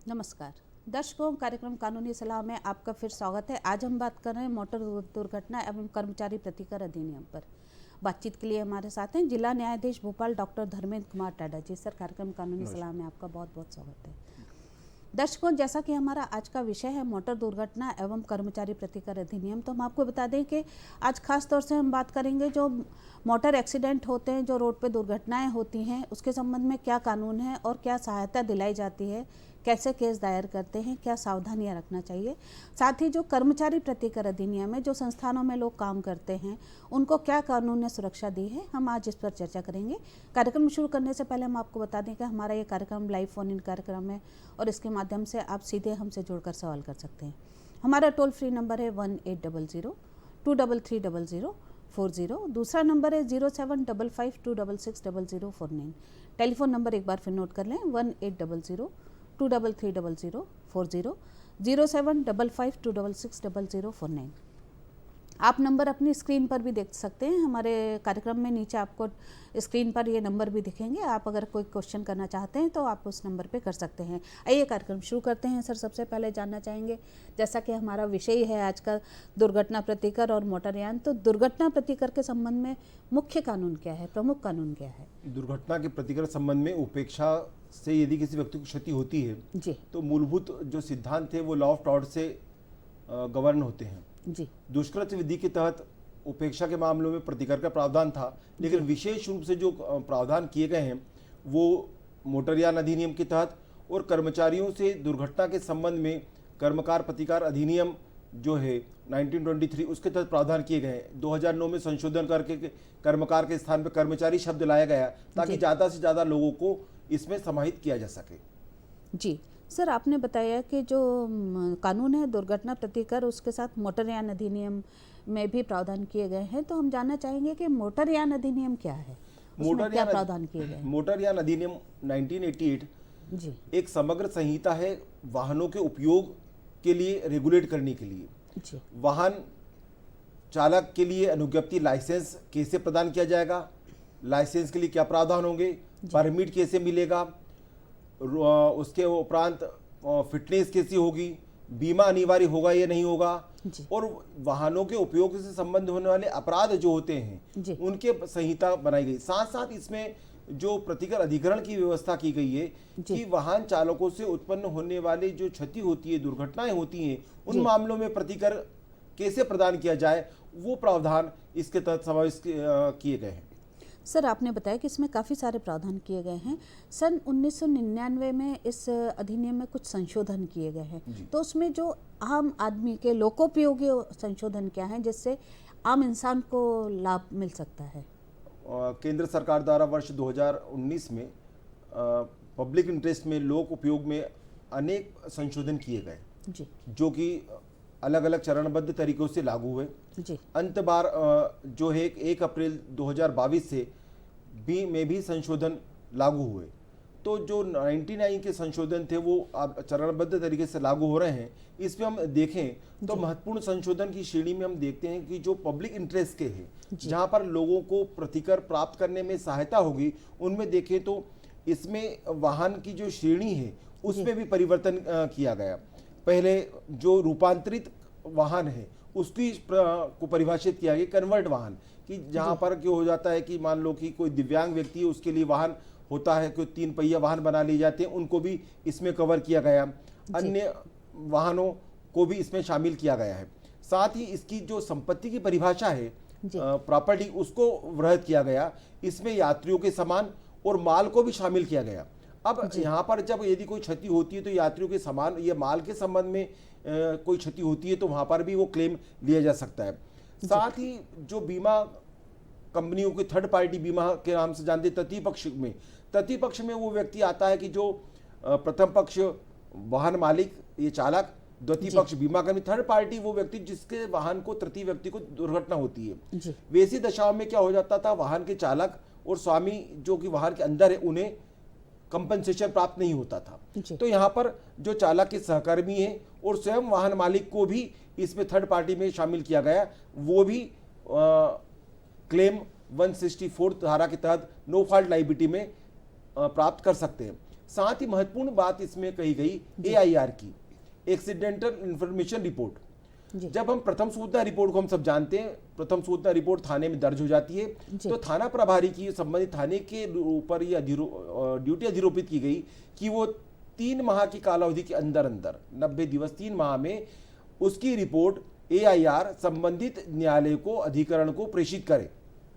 नमस्कार दर्शकों, कार्यक्रम कानूनी सलाह में आपका फिर स्वागत है। आज हम बात कर रहे हैं मोटर दुर्घटना एवं कर्मचारी प्रतिकर अधिनियम पर। बातचीत के लिए हमारे साथ हैं जिला न्यायाधीश भोपाल डॉक्टर धर्मेंद्र कुमार टाडा जी। सर, कार्यक्रम कानूनी सलाह में आपका बहुत बहुत स्वागत है। दर्शकों, जैसा कि हमारा आज का विषय है मोटर दुर्घटना एवं कर्मचारी प्रतिकर अधिनियम, तो हम आपको बता दें कि आज खास तौर से हम बात करेंगे जो मोटर एक्सीडेंट होते हैं, जो रोड पे दुर्घटनाएं होती हैं, उसके संबंध में क्या कानून है और क्या सहायता दिलाई जाती है, कैसे केस दायर करते हैं, क्या सावधानियां रखना चाहिए। साथ ही जो कर्मचारी प्रतिकर अधिनियम है, जो संस्थानों में लोग काम करते हैं, उनको क्या कानून ने सुरक्षा दी है, हम आज इस पर चर्चा करेंगे। कार्यक्रम शुरू करने से पहले हम आपको बता दें कि हमारा ये कार्यक्रम लाइव फोन इन कार्यक्रम है और इसके माध्यम से आप सीधे हमसे जुड़कर सवाल कर सकते हैं। हमारा टोल फ्री नंबर है 1800-233-0040। दूसरा नंबर है 0755-266-0049। टेलीफोन नंबर एक बार फिर नोट कर लें, 1800-233-0040, 0755-266-0049। आप नंबर अपनी स्क्रीन पर भी देख सकते हैं। हमारे कार्यक्रम में नीचे आपको स्क्रीन पर ये नंबर भी दिखेंगे। आप अगर कोई क्वेश्चन करना चाहते हैं तो आप उस नंबर पे कर सकते हैं। आइए कार्यक्रम शुरू करते हैं। सर, सबसे पहले जानना चाहेंगे, जैसा कि हमारा विषय है आज का दुर्घटना प्रतिकर और मोटरयान, तो दुर्घटना प्रतिकर के संबंध में मुख्य कानून क्या है, प्रमुख कानून क्या है? दुर्घटना के प्रतिकर संबंध में उपेक्षा से यदि किसी व्यक्ति को क्षति होती है जी तो मूलभूत जो सिद्धांत है वो लॉ ऑफ टॉर्ट से गवर्न होते हैं। जी दुष्कृत्य विधि के तहत उपेक्षा के मामलों में प्रतिकर का प्रावधान था, लेकिन विशेष रूप से जो प्रावधान किए गए हैं वो मोटरयान अधिनियम के तहत और कर्मचारियों से दुर्घटना के संबंध में कर्मकार प्रतिकार अधिनियम जो है 1923 उसके तहत प्रावधान किए गए हैं। 2009 में संशोधन करके कर्मकार के स्थान पर कर्मचारी शब्द लाया गया ताकि ज़्यादा से ज़्यादा लोगों को इसमें समाहित किया जा सके। जी सर, आपने बताया कि जो कानून है दुर्घटना प्रतिकर, उसके साथ मोटरयान अधिनियम में भी प्रावधान किए गए हैं, तो हम जानना चाहेंगे कि मोटरयान अधिनियम क्या है, उसमें क्या प्रावधान किए गए हैं? मोटरयान अधिनियम 1988 जी एक समग्र संहिता है वाहनों के उपयोग के लिए रेगुलेट करने के लिए। जी वाहन चालक के लिए अनुज्ञप्ति लाइसेंस कैसे प्रदान किया जाएगा, लाइसेंस के लिए क्या प्रावधान होंगे, परमिट कैसे मिलेगा, उसके उपरांत फिटनेस कैसी होगी, बीमा अनिवार्य होगा या नहीं होगा, और वाहनों के उपयोग से संबंध होने वाले अपराध जो होते हैं उनके संहिता बनाई गई। साथ साथ इसमें जो प्रतिकर अधिग्रहण की व्यवस्था की गई है कि वाहन चालकों से उत्पन्न होने वाले जो क्षति होती है, दुर्घटनाएं होती हैं, उन मामलों में प्रतिकर कैसे प्रदान किया जाए, वो प्रावधान इसके तहत समावेश किए गए हैं। सर, आपने बताया कि इसमें काफ़ी सारे प्रावधान किए गए हैं। सन 1999 में इस अधिनियम में कुछ संशोधन किए गए हैं, तो उसमें जो आम आदमी के लोकोपयोगी संशोधन क्या है जिससे आम इंसान को लाभ मिल सकता है? केंद्र सरकार द्वारा वर्ष 2019 में पब्लिक इंटरेस्ट में लोक उपयोग में अनेक संशोधन किए गए जी, जो कि अलग अलग चरणबद्ध तरीकों से लागू हुए। जी अंत बार जो है 1 अप्रैल 2022 से में भी संशोधन लागू हुए। तो जो 99 के संशोधन थे वो अब चरणबद्ध तरीके से लागू हो रहे हैं। इसमें हम देखें तो महत्वपूर्ण संशोधन की श्रेणी में हम देखते हैं कि जो पब्लिक इंटरेस्ट के हैं, जहां पर लोगों को प्रतिकर प्राप्त करने में सहायता होगी, उनमें देखें तो इसमें वाहन की जो श्रेणी है उसमें भी परिवर्तन किया गया। पहले जो रूपांतरित वाहन है उसकी को परिभाषित किया गया कन्वर्ट वाहन, कि जहां पर क्या हो जाता है कि मान लो कि कोई दिव्यांग व्यक्ति है, उसके लिए वाहन होता है, कोई 3 पहिया वाहन बना लिए जाते हैं, उनको भी इसमें कवर किया गया। अन्य वाहनों को भी इसमें शामिल किया गया है। साथ ही इसकी जो संपत्ति की परिभाषा है प्रॉपर्टी, उसको वृहद किया गया। इसमें यात्रियों के सामान और माल को भी शामिल किया गया। अब यहाँ पर जब यदि कोई क्षति होती है तो यात्रियों के सामान या माल के संबंध में कोई क्षति होती है तो वहाँ पर भी वो क्लेम लिया जा सकता है। साथ ही जो बीमा कंपनियों के थर्ड पार्टी बीमा के नाम से जानते तृतीय पक्ष में वो व्यक्ति आता है कि जो प्रथम पक्ष वाहन मालिक ये चालक, द्वितीय पक्ष बीमा कंपनी, थर्ड पार्टी वो व्यक्ति जिसके वाहन को तृतीय व्यक्ति को दुर्घटना होती है। वैसी दशाओं में क्या हो जाता था, वाहन के चालक और स्वामी जो कि वाहन के अंदर है उन्हें कंपनसेशन प्राप्त नहीं होता था। तो यहाँ पर जो चालक के सहकर्मी है और स्वयं वाहन मालिक को भी इसमें थर्ड पार्टी में शामिल किया गया, वो भी क्लेम 164 धारा के तहत नो फॉल्ट लायबिलिटी में प्राप्त कर सकते हैं। साथ ही महत्वपूर्ण बात इसमें कही गई AIR की, एक्सीडेंटल इंफॉर्मेशन रिपोर्ट। जी। जब हम प्रथम सूचना रिपोर्ट को हम सब जानते हैं, प्रथम सूचना रिपोर्ट थाने में दर्ज हो जाती है, तो थाना प्रभारी की संबंधित थाने के ऊपर यह ड्यूटी अधिरोपित की गई कि वो 3 माह की कालावधि के अंदर अंदर 90 दिवस 3 माह में उसकी रिपोर्ट AIR संबंधित न्यायालय को अधिकरण को प्रेषित करे,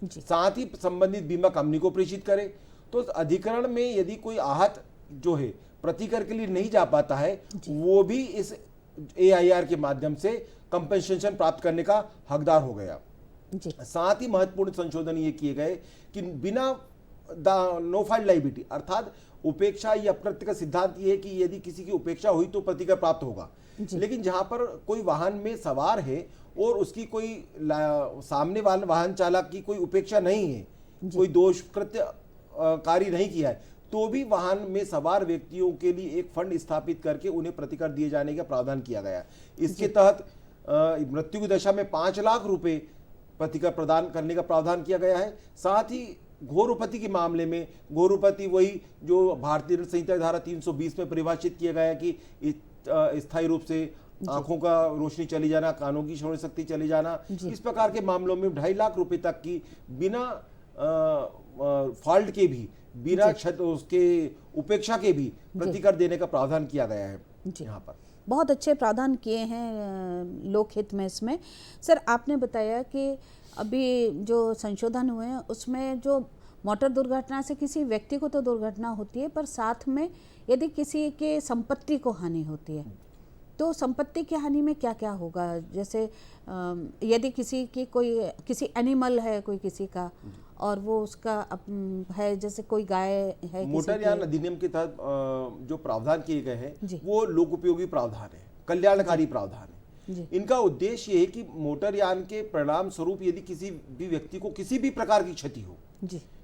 साथ ही संबंधित बीमा कंपनी को प्रेषित करे। तो अधिकरण में यदि कोई आहत जो है प्रतिकर के लिए नहीं जा पाता है, वो भी इस AIR के माध्यम से कंपेंसेशन प्राप्त करने का हकदार हो गया। साथ ही महत्वपूर्ण संशोधन ये किए गए कि बिना नो फाइल लाइबिलिटी, अर्थात उपेक्षा या अकृत्य का सिद्धांत ये है कि यदि किसी की उपेक्षा हुई तो प्रतिकर प्राप्त होगा, लेकिन जहां पर कोई वाहन में सवार है और उसकी कोई सामने वाले वाहन चालक की कोई उपेक्षा नहीं है, कोई दोष कृत्य कार्य नहीं किया है, तो भी वाहन में सवार व्यक्तियों के लिए एक फंड स्थापित करके उन्हें प्रतिकर दिए जाने का प्रावधान किया गया। इसके तहत मृत्यु की दशा में 5 लाख रुपए प्रतिकर प्रदान करने का प्रावधान किया गया है। साथ ही घोरोपति के मामले में, घोरोपति वही जो भारतीय दंड संहिता धारा 320 में परिभाषित किया गया है कि स्थायी रूप से आंखों का रोशनी चली जाना, कानों की श्रवण शक्ति चली जाना, इस प्रकार के मामलों में 2.5 लाख रुपए तक की बिना फॉल्ट के भी, बिना उसके उपेक्षा के भी प्रतिकर देने का प्रावधान किया गया है। यहाँ पर बहुत अच्छे प्रावधान किए हैं लोकहित में। इसमें सर आपने बताया कि अभी जो संशोधन हुए हैं उसमें जो मोटर दुर्घटना से किसी व्यक्ति को तो दुर्घटना होती है, पर साथ में यदि किसी के संपत्ति को हानि होती है तो संपत्ति की हानि में क्या क्या होगा? जैसे यदि किसी एनिमल है कोई किसी का और वो उसका है, जैसे कोई गाय है, मोटरयान अधिनियम के तहत जो प्रावधान किए गए हैं वो लोक उपयोगी प्रावधान है, कल्याणकारी प्रावधान है। इनका उद्देश्य ये है कि मोटरयान के परिणाम स्वरूप यदि किसी भी व्यक्ति को किसी भी प्रकार की क्षति हो,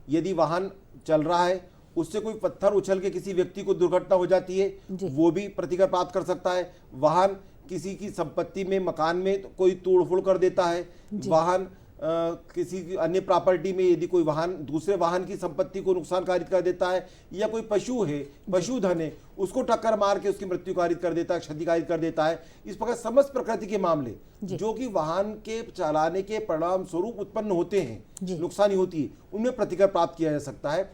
यदि वाहन चल रहा है उससे कोई पत्थर उछल के किसी व्यक्ति को दुर्घटना हो जाती है, वो भी प्रतिकर प्राप्त कर सकता है। वाहन किसी की संपत्ति में, मकान में तो कोई तोड़फोड़ कर देता है, वाहन किसी अन्य प्रॉपर्टी में यदि कोई वाहन दूसरे वाहन की संपत्ति को नुकसान कारित कर देता है, या कोई पशु है, पशुधन है, उसको टक्कर मार के उसकी मृत्यु कारित कर देता है, क्षति कारित कर देता है, इस प्रकार समस्त प्रकृति के मामले जो कि वाहन के चलाने के परिणाम स्वरूप उत्पन्न होते हैं, नुकसानी होती है, उनमें प्रतिकर प्राप्त किया जा सकता है।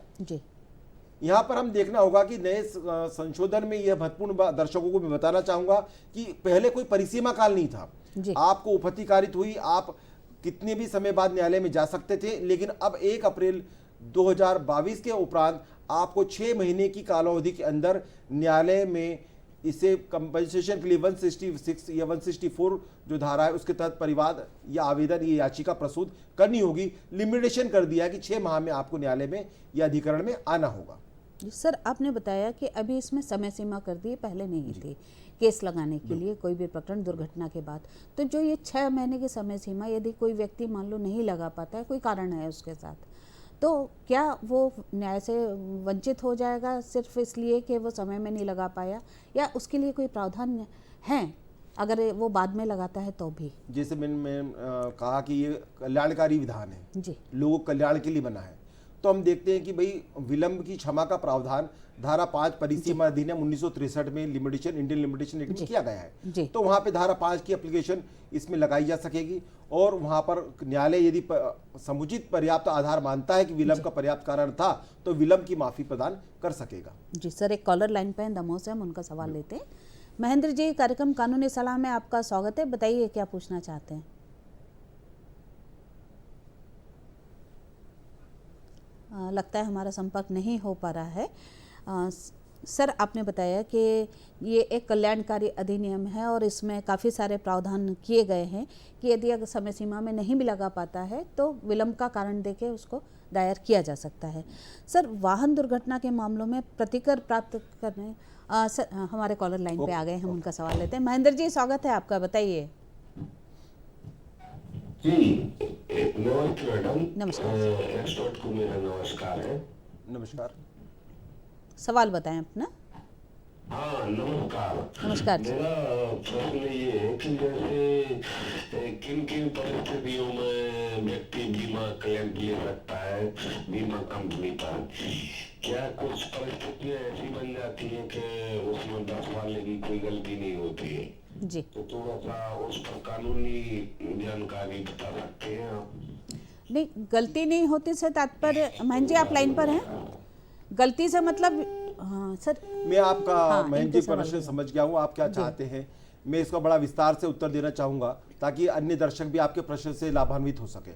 यहाँ पर हम देखना होगा कि नए संशोधन में यह महत्वपूर्ण दर्शकों को मैं बताना चाहूंगा कि पहले कोई परिसीमा काल नहीं था। आपको उपपत्ति कारित हुई, आप कितने भी समय बाद न्यायालय में जा सकते थे, लेकिन अब 1 अप्रैल 2022 के उपरांत आपको 6 महीने की कालावधि के अंदर न्यायालय में इसे कंपनसेशन के लिए 166 या 164 जो धारा है उसके तहत परिवाद या आवेदन या याचिका प्रस्तुत करनी होगी। लिमिटेशन कर दिया कि 6 माह में आपको न्यायालय में या अधिकरण में आना होगा। सर आपने बताया कि अभी इसमें समय सीमा कर दी, पहले नहीं थी केस लगाने के लिए कोई भी प्रकरण दुर्घटना के बाद। तो जो ये 6 महीने की समय सीमा यदि कोई व्यक्ति मान लो नहीं लगा पाता है, कोई कारण है उसके साथ, तो क्या वो न्याय से वंचित हो जाएगा सिर्फ इसलिए कि वो समय में नहीं लगा पाया, या उसके लिए कोई प्रावधान है अगर वो बाद में लगाता है तो भी? जैसे मैंने कहा कि ये कल्याणकारी विधान है जी, लोगों कल्याण के लिए बना है, तो हम देखते हैं कि भाई विलंब की क्षमा का प्रावधान धारा 5 परिसीमा अधिनियम 1963 में लिमिटेशन इंडियन लिमिटेशन एक्ट में किया गया है। तो वहां पे धारा 5 की एप्लीकेशन इसमें लगाई जा सकेगी और वहां पर न्यायालय यदि समुचित पर्याप्त आधार मानता है कि विलंब का पर्याप्त कारण था तो विलंब की माफी प्रदान कर सकेगा। जी सर, एक कॉलर लाइन पे दमोह से, हम उनका सवाल लेते हैं। महेंद्र जी, कार्यक्रम कानूनी सलाह में आपका स्वागत है, बताइए क्या पूछना चाहते हैं? लगता है हमारा संपर्क नहीं हो पा रहा है। सर आपने बताया कि ये एक कल्याणकारी अधिनियम है और इसमें काफ़ी सारे प्रावधान किए गए हैं कि यदि अगर समय सीमा में नहीं भी लगा पाता है तो विलंब का कारण देके उसको दायर किया जा सकता है। सर वाहन दुर्घटना के मामलों में प्रतिकर प्राप्त करने सर हमारे कॉलर लाइन पे आ गए, हम उनका सवाल लेते हैं। महेंद्र जी, स्वागत है आपका, बताइए। नमस्कार को मेरा नमस्कार है। नमस्कार, सवाल बताएं अपना। हाँ नमस्कार। नमस्कार। मेरा प्रश्न ये है कि जैसे किन किन परिस्थितियों में व्यक्ति बीमा क्लेम ले सकता है बीमा कंपनी पर? क्या कुछ परिस्थितियां ऐसी बन जाती हैं कि उसमें 10 वाले की कोई गलती नहीं होती है? जी तो थोड़ा सा उस पर कानूनी जानकारी बता सकते हैं आप? नहीं, गलती नहीं होती से तात्पर्य, महन जी आप लाइन पर हैं? गलती से मतलब, हाँ सर। मैं आपका हाँ, महेंद्र जी इनके सवाल प्रश्न में। समझ गया हूँ, आप क्या चाहते हैं। मैं इसका बड़ा विस्तार से उत्तर देना चाहूँगा ताकि अन्य दर्शक भी आपके प्रश्न से लाभान्वित हो सके।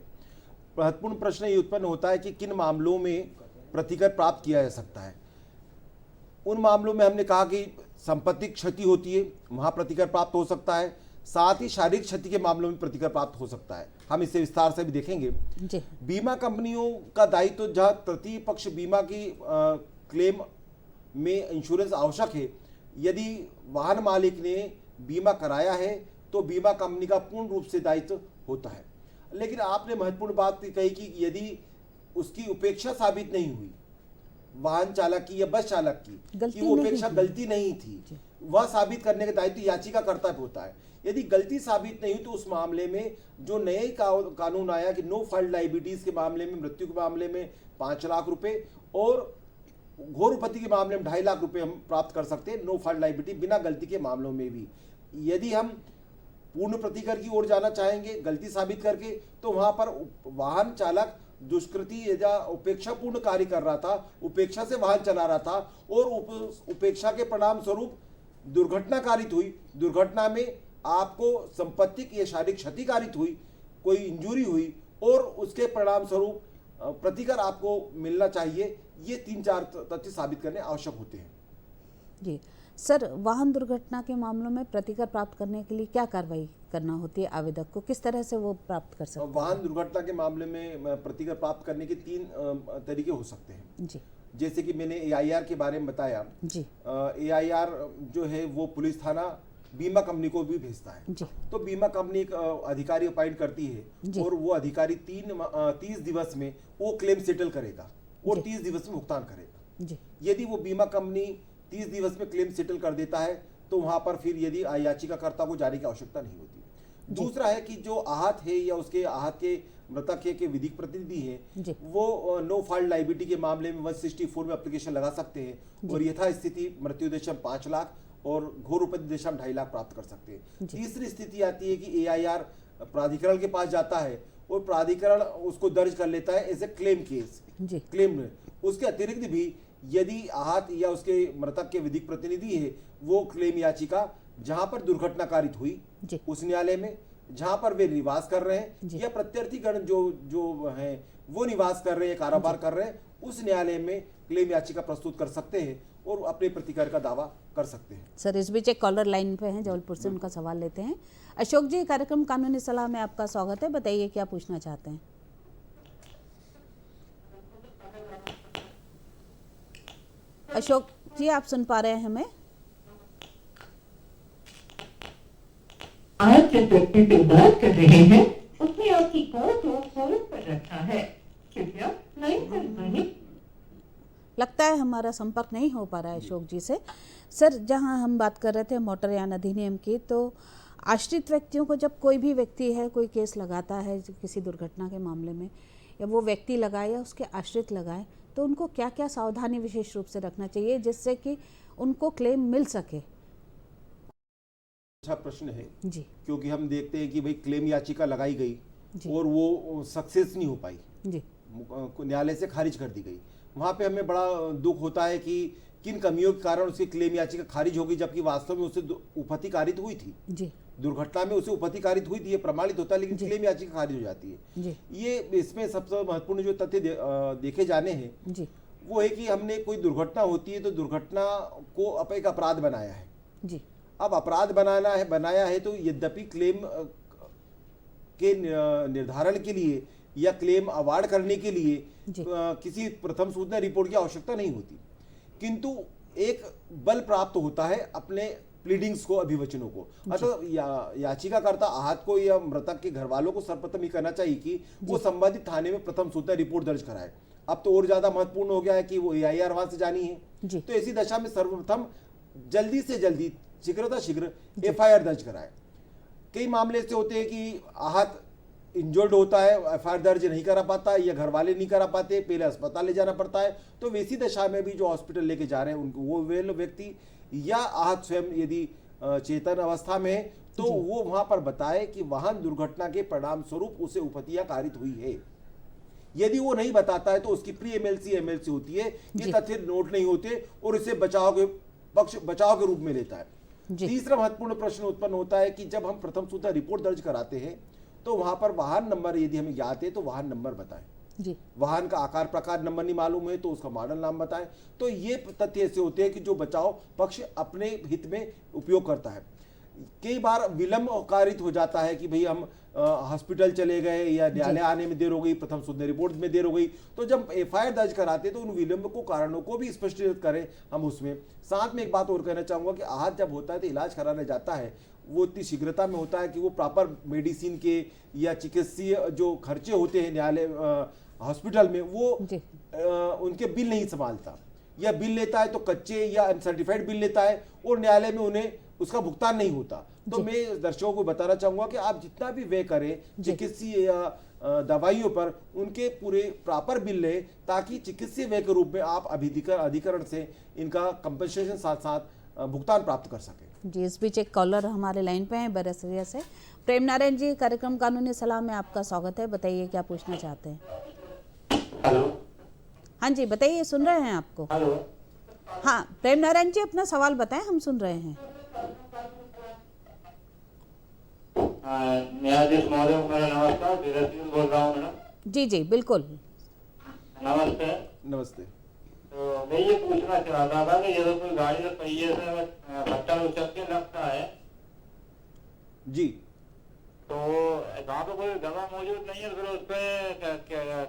महत्वपूर्ण प्रश्न ये उत्पन्न होता है कि किन मामलों में प्रतिकर प्राप्त किया जा सकता है। उन मामलों में हमने कहा कि संपत्ति क्षति होती है, वहाँ प्रतिकर प्राप्त हो सकता है। साथ ही शारीरिक क्षति के मामलों में प्रतिकर प्राप्त हो सकता है, हम इसे विस्तार से भी देखेंगे। जी बीमा कंपनियों का दायित्व तो जहाँ तृतीय पक्ष बीमा की क्लेम में इंश्योरेंस आवश्यक है, यदि वाहन मालिक ने बीमा कराया है तो बीमा कंपनी का पूर्ण रूप से दायित्व होता है। लेकिन आपने महत्वपूर्ण बात कही कि यदि उसकी उपेक्षा साबित नहीं हुई, वाहन चालक की या बस चालक की, कि वो उपेक्षा गलती नहीं थी, वह साबित करने का दायित्व याचिकाकर्ता पे होता है। यदि गलती साबित नहीं हुई तो उस मामले में जो नए कानून आया कि नो फाइल्ड लाइबिलिटीज के मामले में, मृत्यु के मामले में 5 लाख रुपए और घोर उपत्ति के मामले में 2.5 लाख रुपए हम प्राप्त कर सकते हैं, नो फाइल्ड लाइबिलिटी बिना गलती के मामलों में भी। यदि हम पूर्ण प्रतिकर की ओर जाना चाहेंगे गलती साबित करके, तो वहां पर वाहन चालक दुष्कृति या उपेक्षापूर्ण कार्य कर रहा था, उपेक्षा से वाहन चला रहा था और उपेक्षा के परिणाम स्वरूप दुर्घटना कारित हुई, दुर्घटना में आपको संपत्ति या शारीरिक क्षति कारित हुई, कोई इंजरी हुई और उसके परिणाम स्वरूप प्रतिकर आपको मिलना चाहिए। ये 3-4 तथ्य साबित करने आवश्यक होते हैं। जी सर, वाहन दुर्घटना के मामलों में प्रतिकर प्राप्त करने के लिए क्या कार्रवाई करना होती है आवेदक को, किस तरह से वो प्राप्त कर सकते हैं? वाहन दुर्घटना के मामले में प्रतिकर प्राप्त करने के 3 तरीके हो सकते हैं। जी, जैसे कि मैंने AIR के बारे में बताया। जी, AIR जो है वो पुलिस थाना बीमा कंपनी को भी भेजता है। जी, तो बीमा कंपनी एक अधिकारी अपॉइंट करती है और वो अधिकारी 30 दिवस में वो क्लेम सेटल करेगा और 30 दिवस में भुगतान करेगा। जी, यदि वो बीमा कंपनी 30 दिवस में क्लेम सेटल कर देता है तो वहां पर फिर यदि याचिकाकर्ता को जाने की आवश्यकता नहीं होती। दूसरा है कि जो आहत है या उसके आहत के मृतक के विधिक प्रतिनिधि हैं, वो नो फाइल्ड लाइबिलिटी के मामले में 164 में एप्लीकेशन लगा सकते हैं और यथास्थिति मृत्यु देशम 5 लाख और घोर उपत्ति देशम 2.5 लाख प्राप्त कर सकते हैं। तीसरी स्थिति आती है कि AIR प्राधिकरण के पास जाता है और प्राधिकरण उसको दर्ज कर लेता है as a claim case. Claim उसके अतिरिक्त भी यदि आहत या उसके मृतक के विधिक प्रतिनिधि है, वो क्लेम याचिका जहां पर दुर्घटना कारित हुई उस न्यायालय में, जहां पर वे निवास कर रहे हैं या प्रत्यर्थीगण जो हैं वो निवास कर रहे हैं, कारोबार कर रहे हैं, उस न्यायालय में क्लेम याचिका प्रस्तुत कर सकते हैं और अपने प्रतिकार का दावा कर सकते हैं। सर, इस बीच एक कॉलर लाइन पे हैं जबलपुर से, उनका सवाल लेते हैं। अशोक जी, कार्यक्रम कानूनी सलाह में आपका स्वागत है, बताइए क्या पूछना चाहते हैं? अशोक जी, आप सुन पा रहे हैं हमें? आज जिस व्यक्ति से बात कर रहे हैं उसने आपकी कॉल को होल्ड पर रखा है, कृपया लाइन पर बने। लगता है हमारा संपर्क नहीं हो पा रहा है अशोक जी से। सर, जहां हम बात कर रहे थे मोटरयान अधिनियम की, तो आश्रित व्यक्तियों को, जब कोई भी व्यक्ति है कोई केस लगाता है किसी दुर्घटना के मामले में, या वो व्यक्ति लगाए या उसके आश्रित लगाए, तो उनको क्या क्या सावधानी विशेष रूप से रखना चाहिए जिससे कि उनको क्लेम मिल सके? अच्छा प्रश्न है जी, क्योंकि हम देखते हैं कि भाई क्लेम याचिका लगाई गई और वो सक्सेस नहीं हो पाई जी, न्यायालय से खारिज कर दी गई। वहां पे हमें बड़ा दुख होता है कि किन कमियों के कारण उसकी क्लेम याचिका खारिज हो गई, जबकि वास्तव में उसे उपहति कारित हुई थी जी, दुर्घटना में उसे उपहति कारित हुई थी, ये प्रमाणित होता है, लेकिन क्लेम याचिका खारिज हो जाती है जी। ये इसमें सबसे महत्वपूर्ण जो तथ्य देखे जाने हैं जी, वो है कि हमने कोई दुर्घटना होती है तो दुर्घटना को एक अपराध बनाया है जी। अब अपराध बनाया है तो यद्यपि क्लेम के निर्धारण के लिए या क्लेम अवार्ड करने के लिए किसी प्रथम सूचना रिपोर्ट की आवश्यकता नहीं होती, किंतु एक बल प्राप्त होता है अपने प्लीडिंग्स को, अभिवचनों को। अतः याचिकाकर्ता आहत को या मृतक के घर वालों को सर्वप्रथम ये करना चाहिए कि वो संबंधित थाने में प्रथम सूचना रिपोर्ट दर्ज कराए। अब तो और ज्यादा महत्वपूर्ण हो गया है कि वो AIR वहां से जानी है, तो ऐसी दशा में सर्वप्रथम जल्दी से जल्दी शीघ्र FIR दर्ज कराए। कई मामले ऐसे होते हैं कि आहत इंजर्ड होता है, एफआईआर दर्ज नहीं करा पाता या घर वाले नहीं करा पाते, पहले अस्पताल ले जाना पड़ता है। तो वैसी दशा में भी जो हॉस्पिटल लेके जा रहे हैं उनको वो वे व्यक्ति या आहत स्वयं यदि चेतन अवस्था में है तो वो वहां पर बताए कि वाहन दुर्घटना के परिणाम स्वरूप उसे उपहत्या कारित हुई है। यदि वो नहीं बताता है तो उसकी प्री एमएलसी होती है, ये तथ्य नोट नहीं होते और इसे बचाव के रूप में लेता है। तीसरा महत्वपूर्ण प्रश्न उत्पन्न होता है कि जब हम प्रथम सुधा रिपोर्ट दर्ज कराते हैं तो वहां पर वाहन नंबर यदि हमें याद है तो वाहन नंबर बताएं जी। वाहन का आकार प्रकार नंबर नहीं मालूम है तो उसका मॉडल नाम बताएं। तो ये तथ्य ऐसे होते हैं कि जो बचाव पक्ष अपने हित में उपयोग करता है। कई बार विलंब कारित हो जाता है कि भाई हम हॉस्पिटल चले गए या न्यायालय आने में देर हो गई, प्रथम सुधा रिपोर्ट में देर हो गई, तो जब एफआईआर दर्ज कराते तो उन विलंब को कारणों को भी स्पष्ट करें हम उसमें। साथ में एक बात और कहना चाहूंगा कि आहत जब होता है तो इलाज कराने जाता है वो इतनी शीघ्रता में होता है कि वो प्रॉपर मेडिसिन के या चिकित्सीय जो खर्चे होते हैं न्यायालय हॉस्पिटल में वो उनके बिल नहीं संभालता, या बिल लेता है तो कच्चे या अनसर्टिफाइड बिल लेता है और न्यायालय में उन्हें उसका भुगतान नहीं होता। तो मैं दर्शकों को बताना चाहूंगा कि आप जितना भी व्यय करें चिकित्सीय या दवाइयों पर, उनके पूरे प्रॉपर बिल लें ताकि चिकित्सीय व्यय के रूप में आप अधिकरण से इनका कंपनसेशन साथ साथ भुगतान प्राप्त कर सकें। जी, इस बीच एक कॉलर हमारे लाइन पे हैं बरसरिया से। प्रेम नारायण जी, कार्यक्रम कानूनी सलाह में आपका स्वागत है, बताइए क्या पूछना चाहते हैं। हेलो। हाँ जी बताइए, सुन रहे हैं आपको। हेलो। हाँ प्रेम नारायण जी, अपना सवाल बताएं, हम सुन रहे हैं। न्यायाधीश महोदय, मेरा नमस्कार, धीरज बोल रहा हूँ मैडम। जी जी बिल्कुल। नमस्ते। नमस्ते। तो मैं ये पूछना चाह रहा था कि यदि कोई गाड़ी के पहिए से पत्थर उचक के लगता है जी, तो वहाँ पे कोई गवाह मौजूद नहीं है, फिर उस पर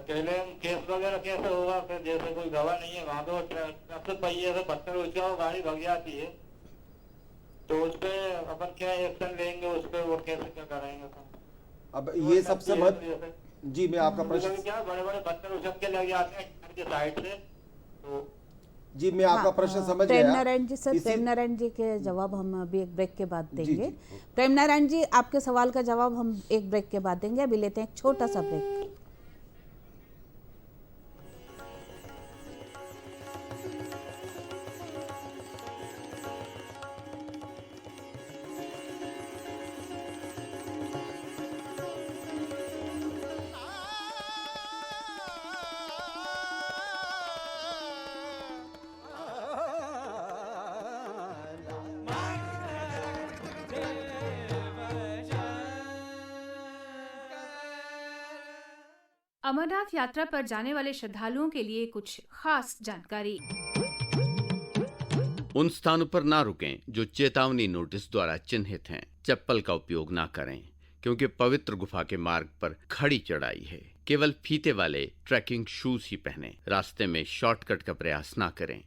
क्लेम केस वगैरह कैसे होगा? फिर जैसे कोई गवाह नहीं है वहाँ पे, वो ट्रक से पहिए से पत्थर उचका और गाड़ी भग जाती है तो उस पर अपन क्या एक्शन लेंगे, उस पर वो कैसे क्या करेंगे? अब ये सबसे जी, मैं आपका प्रश्न क्या बड़े बड़े पत्थर उचक के लग जाते हैं घर के साइड से, तो जी मैं आपका प्रश्न समझ प्रेम गया। नारायण जी सर, प्रेम नारायण जी के जवाब हम अभी एक ब्रेक के बाद देंगे। जी। प्रेम नारायण जी, आपके सवाल का जवाब हम एक ब्रेक के बाद देंगे। अभी लेते हैं एक छोटा सा ब्रेक। अमरनाथ यात्रा पर जाने वाले श्रद्धालुओं के लिए कुछ खास जानकारी। उन स्थानों पर ना रुकें जो चेतावनी नोटिस द्वारा चिन्हित हैं। चप्पल का उपयोग ना करें क्योंकि पवित्र गुफा के मार्ग पर खड़ी चढ़ाई है। केवल फीते वाले ट्रैकिंग शूज ही पहनें। रास्ते में शॉर्टकट का प्रयास ना करें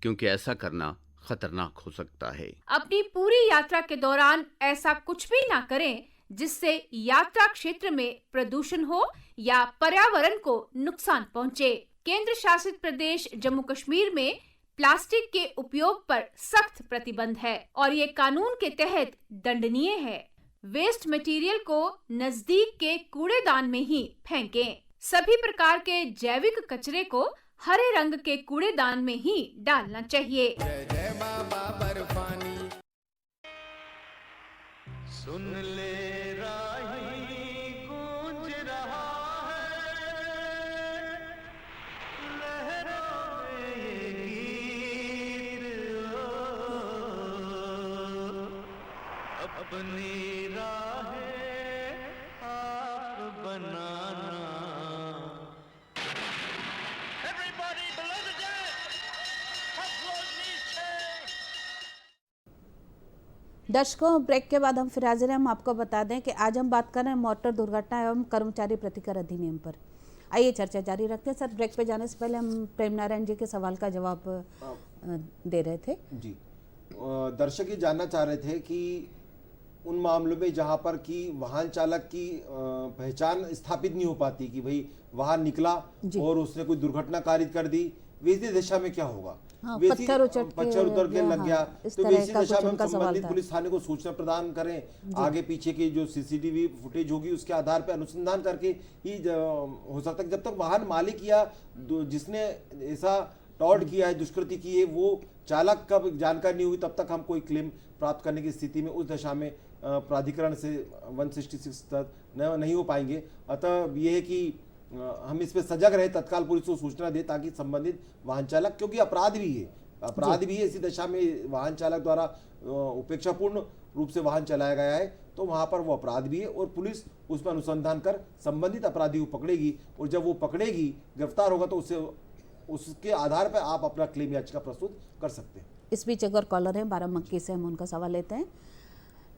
क्योंकि ऐसा करना खतरनाक हो सकता है। अपनी पूरी यात्रा के दौरान ऐसा कुछ भी ना करें जिससे यात्रा क्षेत्र में प्रदूषण हो या पर्यावरण को नुकसान पहुंचे। केंद्र शासित प्रदेश जम्मू कश्मीर में प्लास्टिक के उपयोग पर सख्त प्रतिबंध है और ये कानून के तहत दंडनीय है। वेस्ट मटेरियल को नजदीक के कूड़ेदान में ही फेंकें। सभी प्रकार के जैविक कचरे को हरे रंग के कूड़ेदान में ही डालना चाहिए। जय जय बाबा बर्फानी, सुन ले राही गूंज रहा है, लहरों में ये गीत, अपनी राहें आप बनाना। Everybody below the deck, upload नीचे। दर्शकों, ब्रेक के बाद हम फिर हाजिर हैं। हम आपको बता दें कि आज हम बात कर रहे हैं मोटर दुर्घटना एवं कर्मचारी प्रतिकर अधिनियम पर। आइए चर्चा जारी रखते हैं। सर, ब्रेक पे जाने से पहले हम प्रेम नारायण जी के सवाल का जवाब दे रहे थे। जी, दर्शक ये जानना चाह रहे थे कि उन मामलों में जहां पर कि वाहन चालक की पहचान स्थापित नहीं हो पाती कि भाई वाहन निकला और उसने कोई दुर्घटना कारित कर दी, वैसी दिशा में क्या होगा। हाँ, वैसी पत्थर उचट के पत्थर उतर के लग हाँ, गया, इस तो तरह वैसी का दशा कुछ में हम उनका सवाल संबंधित था। पुलिस थाने को सूचना प्रदान करें, आगे पीछे की जो सीसीटीवी फुटेज होगी उसके आधार पर अनुसंधान करके ही हो सकता है। जब तक वाहन मालिक या जिसने ऐसा टॉर्ट किया है, दुष्कृति की है, वो चालक का जानकारी नहीं हुई, तब तक हम कोई क्लेम प्राप्त करने की स्थिति में उस दशा में प्राधिकरण से 166 तक नहीं हो पाएंगे। अतः ये है कि हम इस पे सजग रहे, तत्काल पुलिस को सूचना दे, ताकि संबंधित वाहन चालक, क्योंकि अपराध भी है इसी दशा में वाहन चालक द्वारा उपेक्षापूर्ण रूप से वाहन चलाया गया है, तो वहां पर वो अपराध भी है और पुलिस उस पर अनुसंधान कर संबंधित अपराधी को पकड़ेगी, और जब वो पकड़ेगी, गिरफ्तार होगा, तो उसके आधार पर आप अपना क्लेम याचिका प्रस्तुत कर सकते हैं। इस बीच एक और कॉलर है बाराबंकी से, हम उनका सवाल लेते हैं।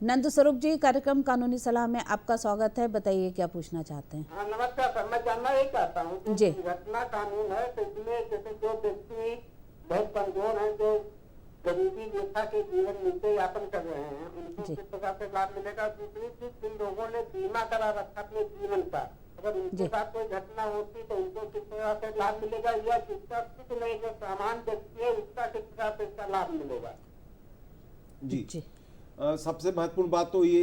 नंद स्वरूप जी, कार्यक्रम कानूनी सलाह में आपका स्वागत है, बताइए क्या पूछना चाहते हैं। हाँ, नमस्कार सर। मैं जानना ये चाहता हूँ कि जी। घटना कानून है, तो इसमें जैसे जो व्यक्ति बहुत कमजोर हैं, जो गरीबी रेखा के जीवन नीचे यापन कर रहे हैं, उनको जी। किस प्रकार से लाभ मिलेगा। दूसरी चीज, जिन लोगों ने बीमा करा रखा अपने जीवन का, अगर उनके जी। साथ कोई घटना होती तो उनको किस प्रकार से लाभ मिलेगा, या जिसका कुछ नहीं, जो सामान्य व्यक्ति है उसका किस प्रकार से इसका लाभ मिलेगा। जी, सबसे महत्वपूर्ण बात तो ये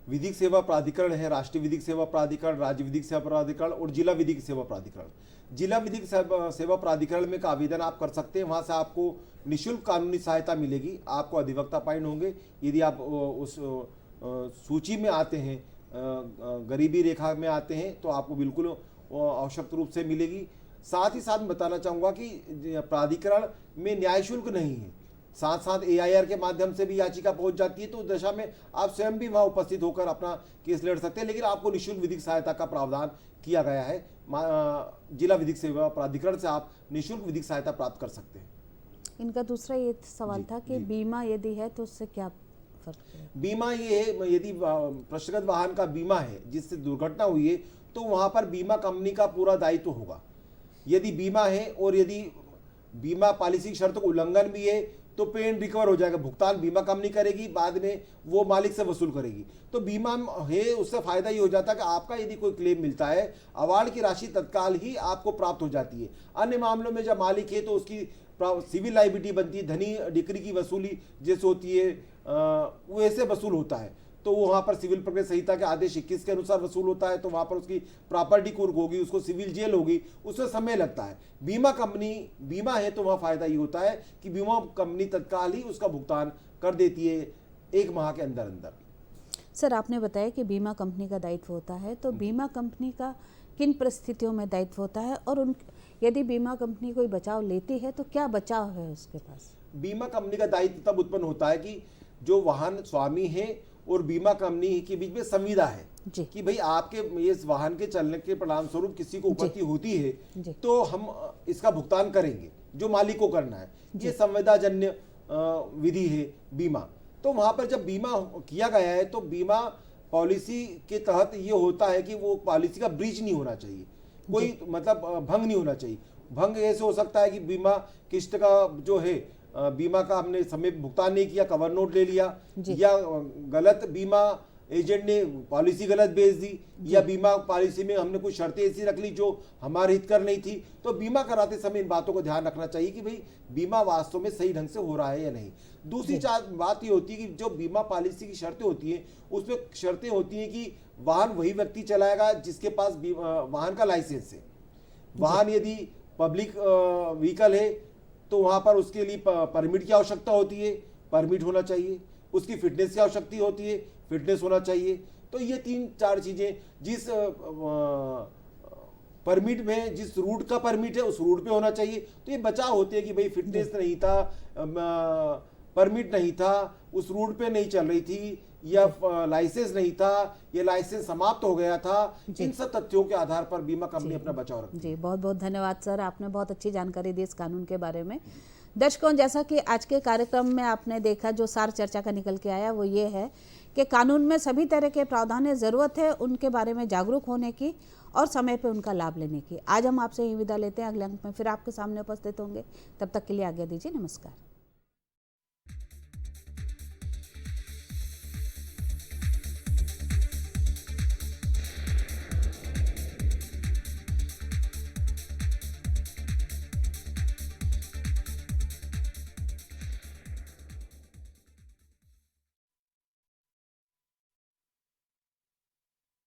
विधिक सेवा प्राधिकरण है, राष्ट्रीय विधिक सेवा प्राधिकरण, राज्य विधिक सेवा प्राधिकरण और जिला विधिक सेवा प्राधिकरण। जिला विधिक सेवा प्राधिकरण में का आवेदन आप कर सकते हैं, वहां से आपको निःशुल्क कानूनी सहायता मिलेगी, आपको अधिवक्ता अपॉइंट होंगे। यदि आप उस सूची में आते हैं, गरीबी रेखा में आते हैं, तो आपको बिल्कुल आवश्यक रूप से मिलेगी। साथ ही साथ बताना चाहूँगा कि प्राधिकरण में न्याय शुल्क नहीं है, साथ साथ AIR के माध्यम से भी याचिका पहुंच जाती है, तो उस दशा में आप स्वयं भी वहां उपस्थित होकर अपना केस लड़ सकते हैं, लेकिन आपको निःशुल्क विधिक सहायता का प्रावधान किया गया है। जिला विधिक सेवा प्राधिकरण से आप निःशुल्क विधिक सहायता प्राप्त कर सकते हैं। इनका दूसरा ये सवाल जी, था कि जी। बीमा यदि है तो उससे क्या फर्क है। बीमा ये है, यदि प्रश्नगत वाहन का बीमा है जिससे दुर्घटना हुई है, तो वहां पर बीमा कंपनी का पूरा दायित्व होगा। यदि बीमा है और यदि बीमा पॉलिसी की शर्तों का उल्लंघन भी है, तो पेन रिकवर हो जाएगा, भुगतान बीमा कंपनी करेगी, बाद में वो मालिक से वसूल करेगी। तो बीमा है, उससे फायदा ये हो जाता है कि आपका यदि कोई क्लेम मिलता है, अवार्ड की राशि तत्काल ही आपको प्राप्त हो जाती है। अन्य मामलों में जब मालिक है तो उसकी सिविल लाइबिलिटी बनती है, धनी डिक्री की वसूली जैसे होती है वो ऐसे वसूल होता है, तो वहाँ पर सिविल प्रक्रिया संहिता के आदेश 21 के अनुसार वसूल होता है, तो वहाँ पर उसकी प्रॉपर्टी कुर्क होगी, उसको सिविल जेल होगी, उसमें समय लगता है। बीमा कंपनी बीमा है तो वहाँ फायदा ये होता है कि बीमा कंपनी तत्काल ही उसका भुगतान कर देती है 1 माह के अंदर अंदर। सर, आपने बताया कि बीमा कंपनी का दायित्व होता है, तो बीमा कंपनी का किन परिस्थितियों में दायित्व होता है, और यदि बीमा कंपनी कोई बचाव लेती है तो क्या बचाव है उसके पास। बीमा कंपनी का दायित्व तब उत्पन्न होता है कि जो वाहन स्वामी है और बीमा कंपनी के बीच में संविदा है जी। कि भाई आपके इस वाहन के चलने के परिणाम स्वरूप किसी को उपत्ति होती है, जी। तो हम इसका भुगतान करेंगे, जो मालिक को करना है। ये संविदाजन्य विधि है बीमा। तो वहां पर जब बीमा किया गया है, तो बीमा पॉलिसी के तहत ये होता है कि वो पॉलिसी का ब्रीच नहीं होना चाहिए, कोई मतलब भंग नहीं होना चाहिए। भंग ऐसे हो सकता है कि बीमा किस्त का जो है, बीमा का हमने समय भुगतान नहीं किया, कवर नोट ले लिया, या गलत बीमा एजेंट ने पॉलिसी गलत भेज दी, या बीमा पॉलिसी में हमने कुछ शर्तें ऐसी रख ली जो हमारे हित कर नहीं थी। तो बीमा कराते समय इन बातों को ध्यान रखना चाहिए कि भाई बीमा वास्तव में सही ढंग से हो रहा है या नहीं। दूसरी बात ये होती है कि जो बीमा पॉलिसी की शर्तें होती हैं, उसमें शर्तें होती हैं कि वाहन वही व्यक्ति चलाएगा जिसके पास वाहन का लाइसेंस है। वाहन यदि पब्लिक व्हीकल है तो वहां पर उसके लिए परमिट की आवश्यकता होती है, परमिट होना चाहिए। उसकी फिटनेस की आवश्यकता होती है, फिटनेस होना चाहिए। तो ये 3-4 चीजें, जिस परमिट में जिस रूट का परमिट है उस रूट पे होना चाहिए। तो ये बचाव होते हैं कि भाई फिटनेस नहीं था, परमिट नहीं था, उस रूट पे नहीं चल रही थी, या लाइसेंस नहीं था, ये लाइसेंस समाप्त हो गया था। इन सब तथ्यों के आधार पर बीमा कंपनी अपना बचाव रखती है। जी, बहुत बहुत धन्यवाद सर, आपने बहुत अच्छी जानकारी दी इस कानून के बारे में। दर्शकों, जैसा कि आज के कार्यक्रम में आपने देखा, जो सार चर्चा का निकल के आया वो ये है कि कानून में सभी तरह के प्रावधान है, ज़रूरत है उनके बारे में जागरूक होने की और समय पे उनका लाभ लेने की। आज हम आपसे यही विदा लेते हैं, अगले अंक में फिर आपके सामने उपस्थित होंगे। तब तक के लिए आज्ञा दीजिए, नमस्कार।